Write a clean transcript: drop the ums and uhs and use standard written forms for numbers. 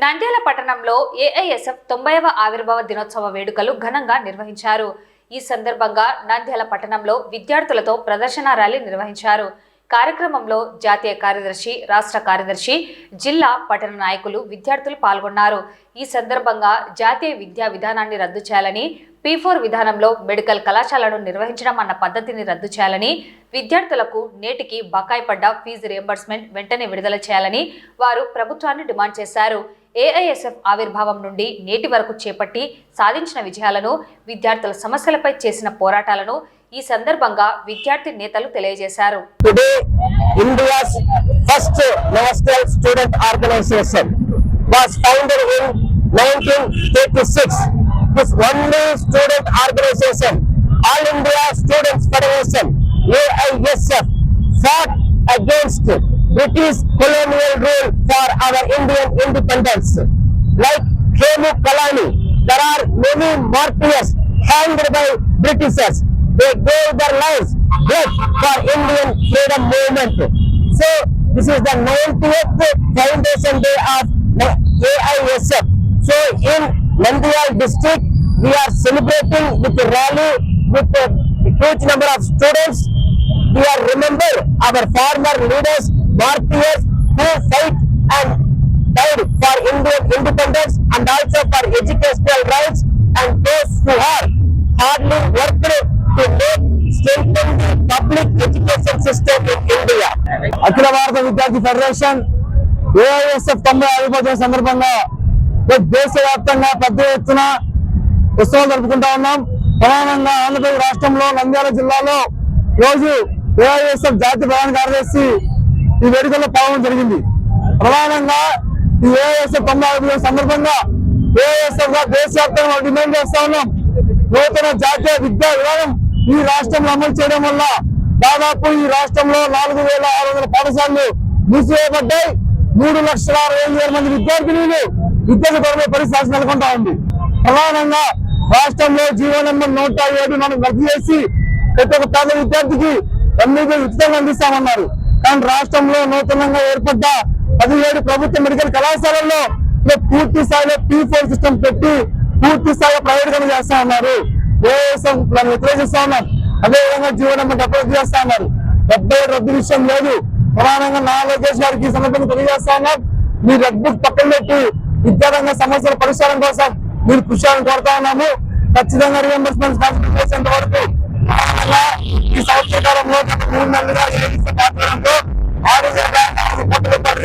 నంద్యాల పట్టణంలో ఏఐఎస్ఎఫ్ 90వ ఆవిర్భావ దినోత్సవ వేడుకలు ఘనంగా నిర్వహించారు. ఈ సందర్భంగా నంద్యాల పట్టణంలో విద్యార్థులతో ప్రదర్శన ర్యాలీ నిర్వహించారు. కార్యక్రమంలో జాతీయ కార్యదర్శి, రాష్ట్ర కార్యదర్శి, జిల్లా, పట్టణ నాయకులు, విద్యార్థులు పాల్గొన్నారు. ఈ సందర్భంగా జాతీయ విద్యా విధానాన్ని రద్దు చేయాలని, P4 విధానంలో మెడికల్ కళాశాలను నిర్వహించడం అన్న పద్ధతిని రద్దు చేయాలని, విద్యార్థులకు నేటికి బకాయి పడ్డ ఫీజు రియంబర్స్మెంట్ వెంటనే విడుదల చేయాలని వారు ప్రభుత్వాన్ని డిమాండ్ చేశారు. ఏఐఎస్ఎఫ్ ఆవిర్భావం నుండి నేటి వరకు చేపట్టి సాధించిన విజయాలను, విద్యార్థుల సమస్యలపై చేసిన పోరాటాలను ఈ సందర్భంగా విద్యార్థి నేతలు తెలియజేశారు. Today, India's first national student organization was founded in 1936. This only student organization, All India Students Federation (AISF), fought against British colonial rule for our Indian independence. Like Hemu Kalani, there are many martyrs hanged by Britishers. They gave their lives for Indian freedom movement. So this is the 90th foundation day of AISF. So in Nandyal district, we are celebrating with a rally with a huge number of students. We are remember our former leaders, martyrs who fight and died for Indian independence and also for educational rights, and those who are hardly worked to make strengthen the public education system in India. అఖిల భారత విద్యార్థి federation AISF 90వ ఆవిర్భావ సందర్భంగా దేశవ్యాప్తంగా పెద్ద ఎత్తున ఉత్సవాలు జరుపుకుంటా ఉన్నాం. ప్రధానంగా ఆంధ్రప్రదేశ్ రాష్ట్రంలో నంద్యాల జిల్లాలో రోజు ఏఐఎస్ఎఫ్ జాతీయ ప్రధాన కార్యదర్శి ఈ వేడుకల్లో పాల్గొనడం జరిగింది. ప్రధానంగా ఈ ఏఐఎస్ఎఫ్ 90వ ఆవిర్భావ సందర్భంగా ఏఐఎస్ఎఫ్ గా దేశవ్యాప్తంగా డిమాండ్ చేస్తా ఉన్నాం. నూతన జాతీయ విద్యా విధానం ఈ రాష్ట్రంలో అమలు చేయడం వల్ల దాదాపు ఈ రాష్ట్రంలో 4,600 పాఠశాలలు మూసివేయబడ్డాయి. 3,60,000 మంది విద్యార్థినులు విద్యకు దొరకే పరిస్థితి నెలకొంటా ఉంది. ప్రధానంగా రాష్ట్రంలో జీవో నెంబర్ 107 మనం రద్దు చేసి ప్రతి ఒక్క పేద విద్యార్థికి MBBS ఉచితంగా అందిస్తామన్నారు. కానీ రాష్ట్రంలో నూతనంగా ఏర్పడ్డ 17 ప్రభుత్వ మెడికల్ కళాశాలల్లో పూర్తి స్థాయిలో P4 సిస్టమ్ పెట్టి పూర్తి స్థాయిలో ప్రైవేట్ చేస్తా ఉన్నారు. ఏఐఎస్ఎఫ్ వ్యతిరేకిస్తా ఉన్నారు. అదేవిధంగా జీవో నెంబర్ 70 చేస్తా ఉన్నారు. 70 రద్దు విషయం లేదు. ప్రధానంగా నా లోకేష్ గారికి ఈ సందర్భంగా తెలియజేస్తా ఉన్నాం. మీ రెడ్ బుక్ పక్కన పెట్టి విద్యారంగ సమస్యల పరిష్కారం కోసం మీరు కృషి చేయాలని కోరుతా ఉన్నాము. ఖచ్చితంగా రియంబర్స్మెంట్ చేసేంత వరకు ఈ సంవత్సర కాలంలో 3 నెలలుగా 6,000 కోట్ల రూపాయలు